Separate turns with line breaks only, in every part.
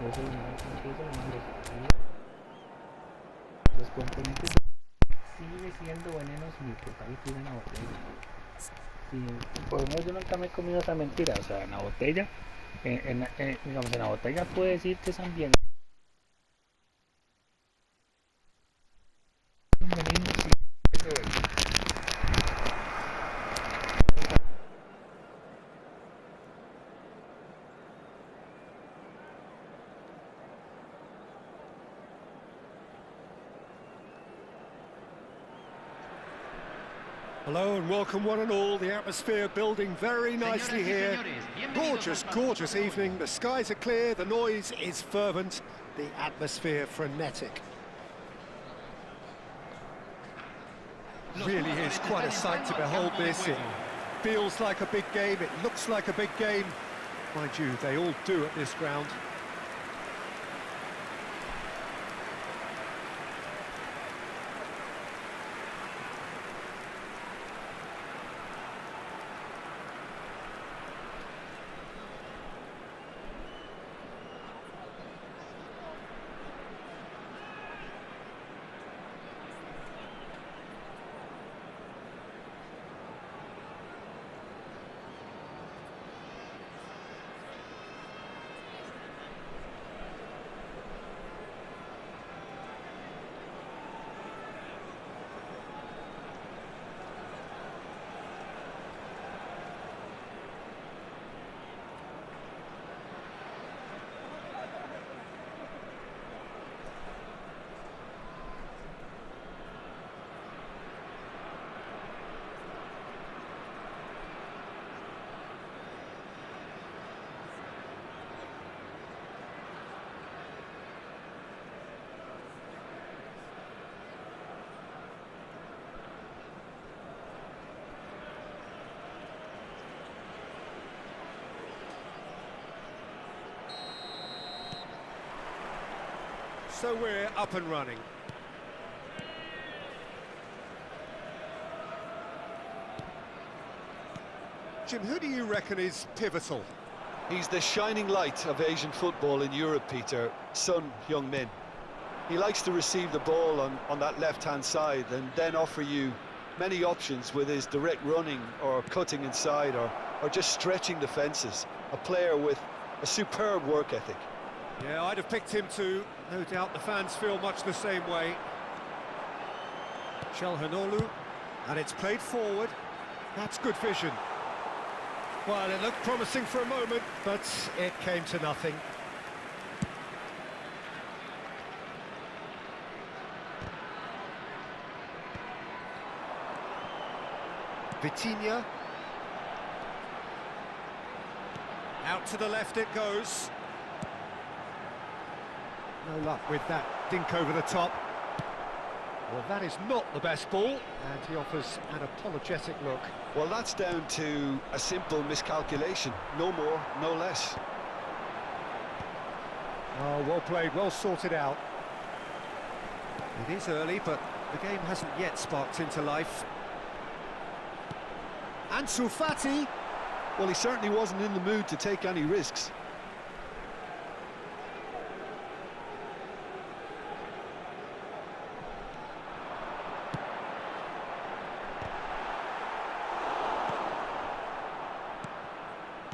Yo soy un empieza armando los componentes sigue siendo venenos y pues ahí tienen la botella. Sí, por lo menos yo nunca me he comido esa mentira, o sea, en la botella, digamos, en la botella puede decir que son bien venenos y eso es.
Hello and welcome one and all, the atmosphere building very nicely here. Gorgeous, gorgeous evening, the skies are clear, the noise is fervent, the atmosphere frenetic. Really is quite a sight to behold this. It feels like a big game, it looks like a big game. Mind you, they all do at this ground. So we're up and running. Jim, who do you reckon is pivotal?
He's the shining light of Asian football in Europe, Peter. Son Heung-min. He likes to receive the ball on that left-hand side and then offer you many options with his direct running or cutting inside or just stretching defences. A player with a superb work ethic.
Yeah, I'd have picked him too. No doubt the fans feel much the same way. Chalhanoglu, and it's played forward. That's good vision. Well, it looked promising for a moment, but it came to nothing. Vitinha. Out to the left it goes. No luck with that dink over the top. Well, that is not the best ball, and he offers an apologetic look.
Well, that's down to a simple miscalculation. No more, no less.
Oh, well played, well sorted out. It is early, but the game hasn't yet sparked into life. Ansu Fati.
Well, he certainly wasn't in the mood to take any risks.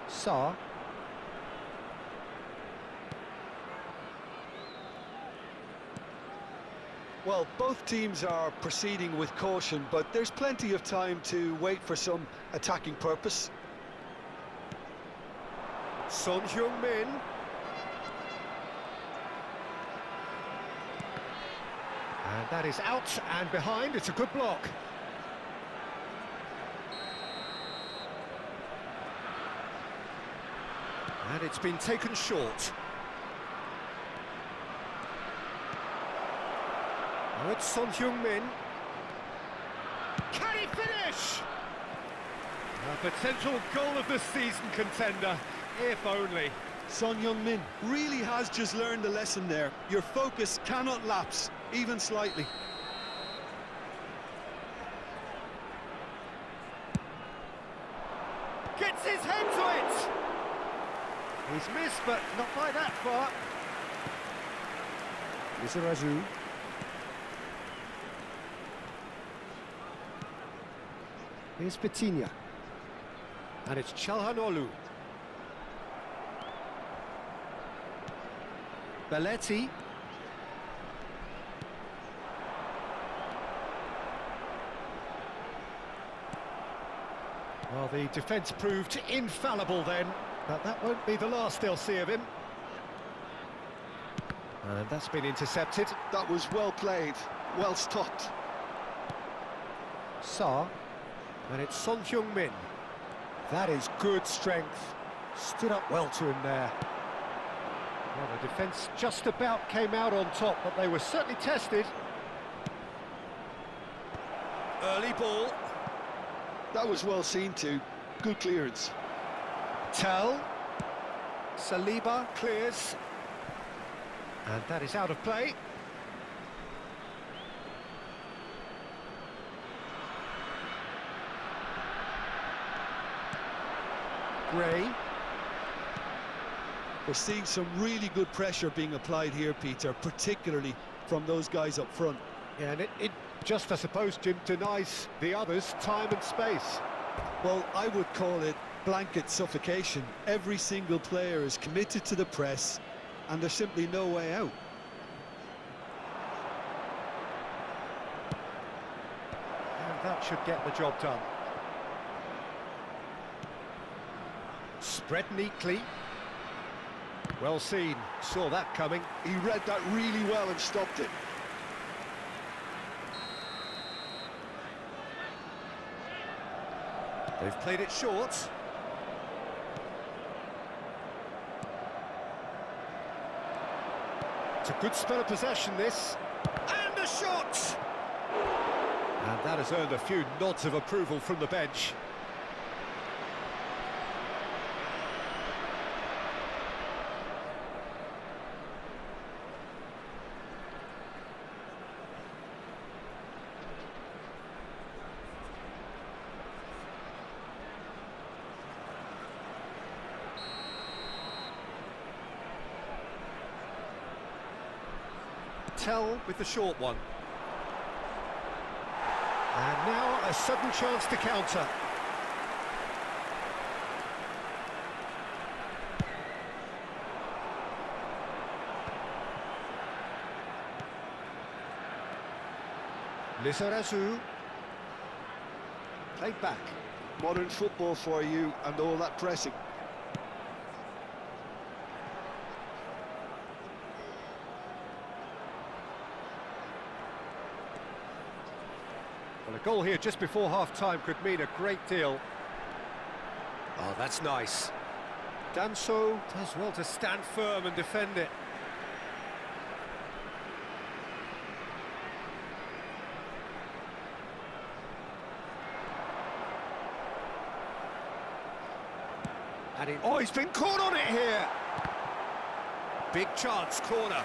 Sarr.
Well, both teams are proceeding with caution, but there's plenty of time to wait for some attacking purpose.
Son Heung-min. And that is out and behind, it's a good block. And it's been taken short. Now it's Son Heung-min. Can he finish? A potential goal of the season contender, if only.
Son Heung-min really has just learned a lesson there. Your focus cannot lapse, even slightly.
Gets his head to it! He's missed, but not by that far. Lizarazu. Here's Vitinha. And it's Çalhanoğlu. Belletti. Well, the defence proved infallible then, but that won't be the last they'll see of him. And that's been intercepted.
That was well played, well stopped.
Sa, and it's Son Heung-min. That is good strength. Stood up well to him there. Well, the defence just about came out on top, but they were certainly tested. Early ball.
That was well seen too. Good clearance.
Tel. Saliba clears. And that is out of play. Gray.
We're seeing some really good pressure being applied here, Peter, particularly from those guys up front.
Yeah, and it just, I suppose, Jim, denies the others time and space.
Well, I would call it blanket suffocation. Every single player is committed to the press, and there's simply no way out.
And that should get the job done. Spread neatly. Well seen, saw that coming.
He read that really well and stopped it.
They've played it short. It's a good spell of possession, this. And a shot! And that has earned a few nods of approval from the bench. Tel with the short one. And now a sudden chance to counter. Lizarazu. Played back.
Modern football for you and all that pressing.
Well, a goal here just before half-time could mean a great deal. Oh, that's nice. Danso does well to stand firm and defend it. And oh, he's been caught on it here. Big chance, corner.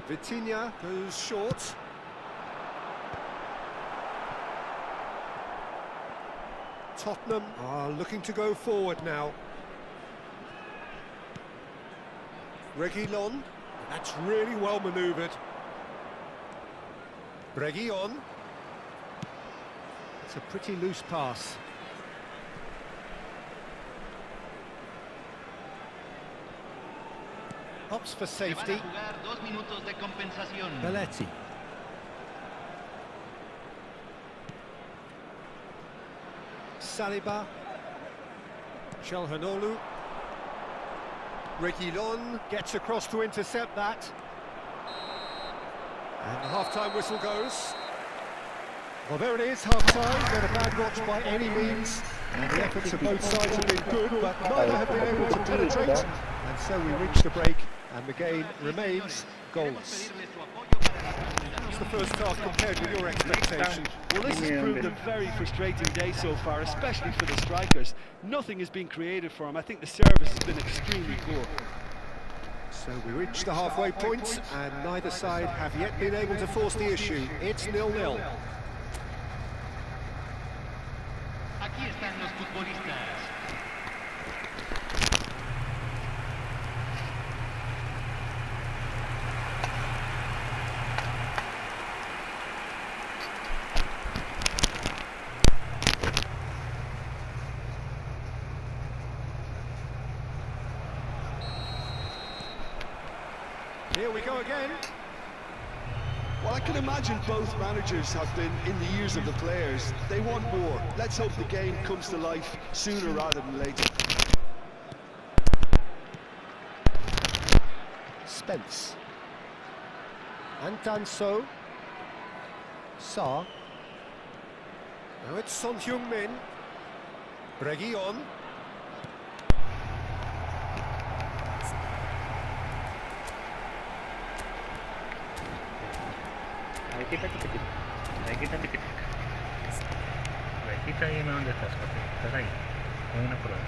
Vitinha goes short. Tottenham are looking to go forward now. Reguilon, that's really well manoeuvred. Reguilon. It's a pretty loose pass. Hops for safety. Belletti. Saliba. Çalhanoğlu. Reguilon gets across to intercept that. And the half-time whistle goes. Well, there it is, half-time. Not a bad watch by any means. And the efforts of both sides have been good, but neither have been able to penetrate. And so we reach the break, and the game remains goalless. How's the first half compared with your expectations?
Well, this has proved a very frustrating day so far, especially for the strikers. Nothing has been created for them. I think the service has been extremely poor.
So we reach the halfway point, and neither side have yet been able to force the issue. It's 0-0.
Aquí están los futbolistas.
we go again.
Well, I can imagine both managers have been in the ears of the players. They want more. Let's hope the game comes to life sooner rather than later.
Spence. And done so. Sa. Now it's Son Heung-min. Reguilon.
Quita, dime dónde estás, papi. ¿Estás ahí? Hay una prueba.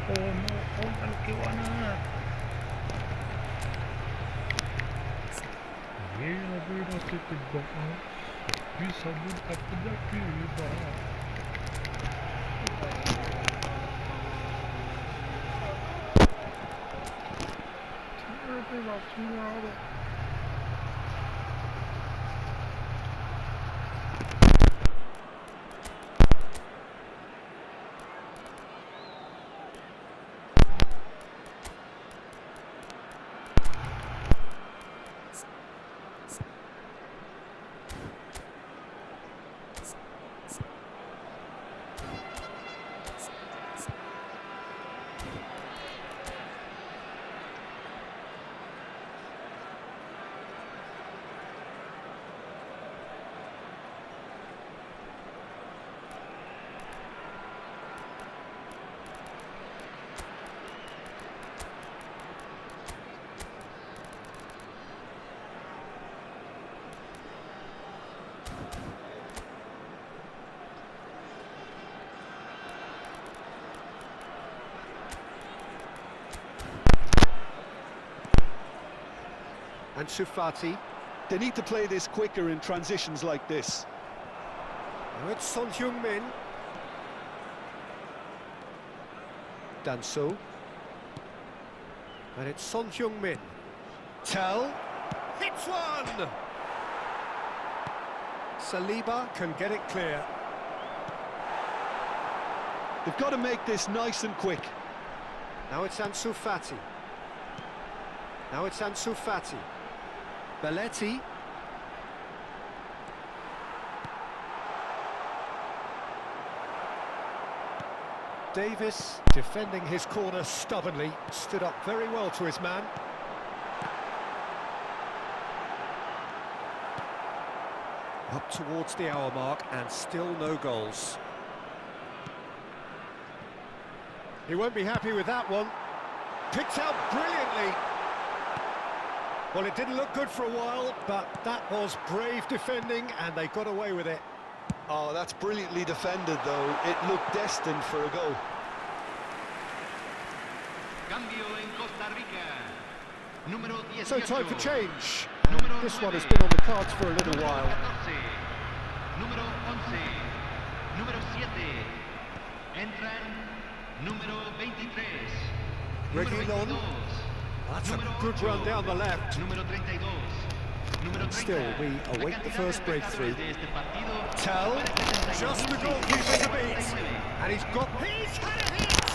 Oh no, óngalo que van a dar. Mira que te vamos. Pisa nunca por aquí, va.
And Sufati.
They need to play this quicker in transitions like this.
Now it's Son Heung-min. Done so. And it's Son Heung-min. Tell. Hits one! Saliba can get it clear.
They've got to make this nice and quick.
Now it's Ansu Fati. Now it's Ansu Fati. Belletti. Davis, defending his corner stubbornly, stood up very well to his man. Up towards the hour mark and still no goals. He won't be happy with that one. Picked out brilliantly. Well, it didn't look good for a while, but that was brave defending and they got away with it.
Oh, that's brilliantly defended, though. It looked destined for a goal.
Cambio en Costa Rica. Número 18.
So time for change. And this one has been on the cards for a little while.
Número 11. Número 7. Entran número 23.
Reguilon. That's a good run down the left.
Número 32.
Still, we await the first breakthrough. Tell, just the goalkeeper to beat. And he's had a hit!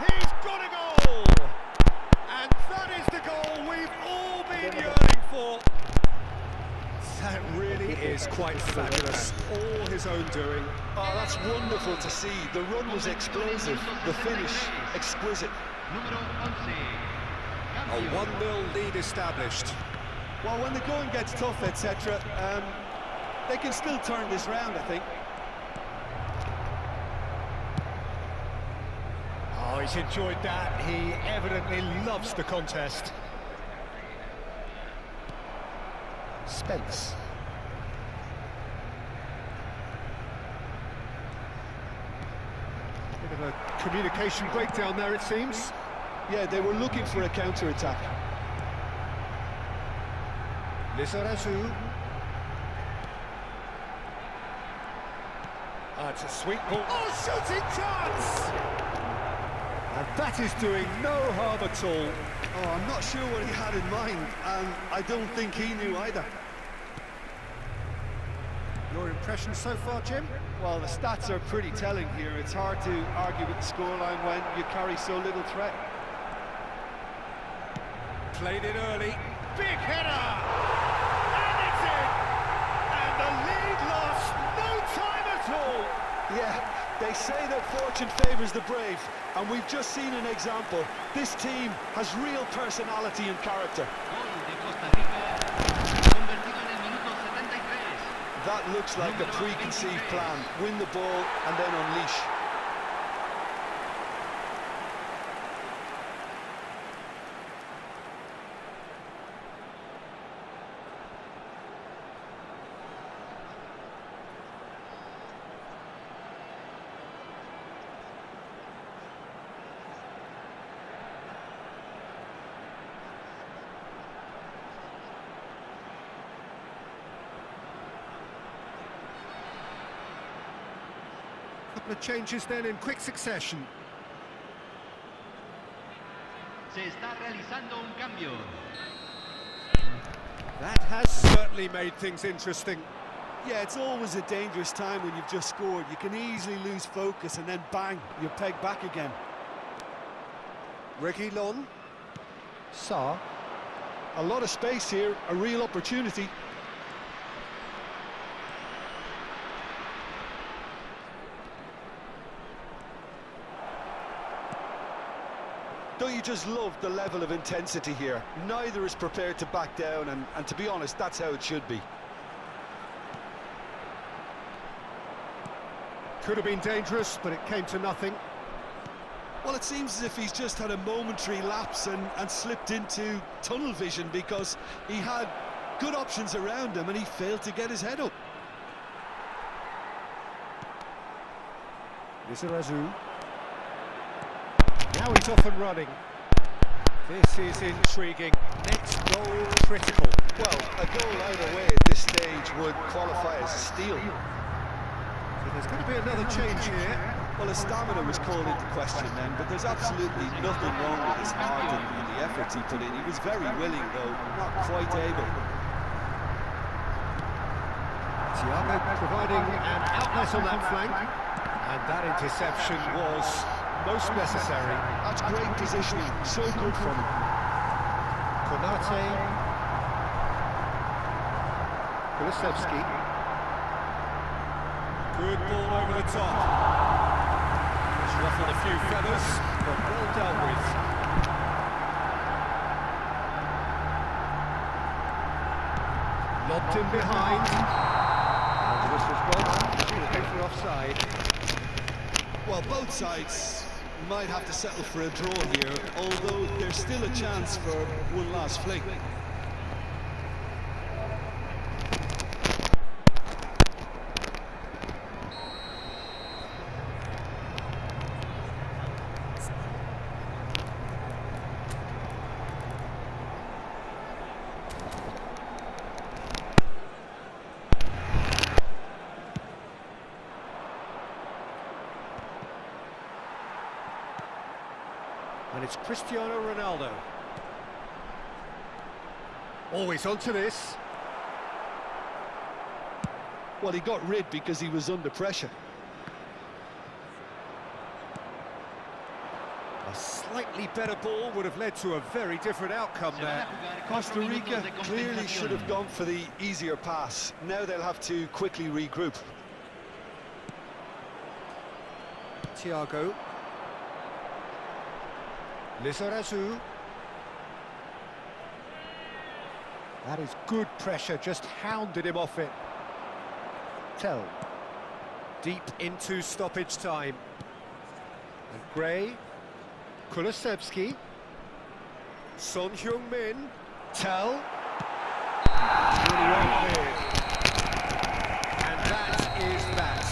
He's got a goal! And that is the goal we've all been yearning for. That really is quite fabulous. All his own doing.
Oh, that's wonderful to see. The run was explosive, the finish exquisite.
A 1-0 lead established.
Well, when the going gets tough, etc., they can still turn this round, I think.
Oh, he's enjoyed that. He evidently loves the contest. Spence. Bit of a communication breakdown there, it seems.
Yeah, they were looking for a counter-attack.
Lizarazu. It's a sweet ball. Oh, shooting chance! And that is doing no harm at all.
Oh, I'm not sure what he had in mind, and I don't think he knew either.
You're impressions so far, Jim?
Well, the stats are pretty telling here. It's hard to argue with the scoreline when you carry so little threat.
Played it early. Big header! And it's in! And the lead lost no time at all!
Yeah, they say that fortune favours the brave, and we've just seen an example. This team has real personality and character.
Gol de Costa Rica, convertido en el minuto 73.
That looks like a preconceived plan. Win the ball and then unleash.
Couple of changes then in quick succession.
Se está realizando un cambio.
That has certainly made things interesting.
Yeah, it's always a dangerous time when you've just scored. You can easily lose focus and then bang, you're pegged back again.
Reguilon. Sa.
A lot of space here, a real opportunity. Don't you just love the level of intensity here? Neither is prepared to back down, and to be honest, that's how it should be.
Could have been dangerous, but it came to nothing.
Well, it seems as if he's just had a momentary lapse and slipped into tunnel vision, because he had good options around him and he failed to get his head up.
Lizarazu. Now he's off and running. This is intriguing. Next goal critical.
Well, a goal either way at this stage would qualify as a steal.
So there's going to be another change here.
Well, his stamina was called into question then, but there's absolutely nothing wrong with his heart and the efforts he put in. He was very willing, though not quite able.
Thiago providing an outlet on that flank. And that interception was most necessary.
That's great positioning, so good from him.
Konate. Kulusevski. Good ball over the top. It's ruffled a few feathers, but well dealt with. Lobbed in behind. And this was gone. Looking for offside.
Well, both sides might have to settle for a draw here, although there's still a chance for one last fling.
And it's Cristiano Ronaldo. Always onto this.
Well, he got rid because he was under pressure.
A slightly better ball would have led to a very different outcome there.
Costa Rica clearly should have gone for the easier pass. Now they'll have to quickly regroup.
Thiago. Lizarazu. That is good pressure, just hounded him off it. Tell. Deep into stoppage time. And Gray. Kulusevski. Son Heung-min. Tell. Really well cleared. And that is that.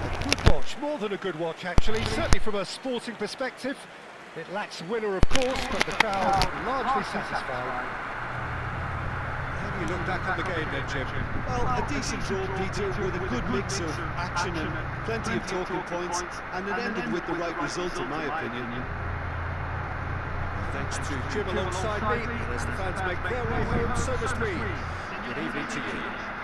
A good watch, more than a good watch actually, certainly from a sporting perspective. It lacks winner, of course, but the crowd largely satisfied. How do you look back on the game then, Jim?
Well, a decent draw, Peter, with a good mix of action and plenty of talking points, and it ended with the right result, in my opinion.
Thanks to Jim alongside me, and as the fans make their way home, so must we. Good evening to you.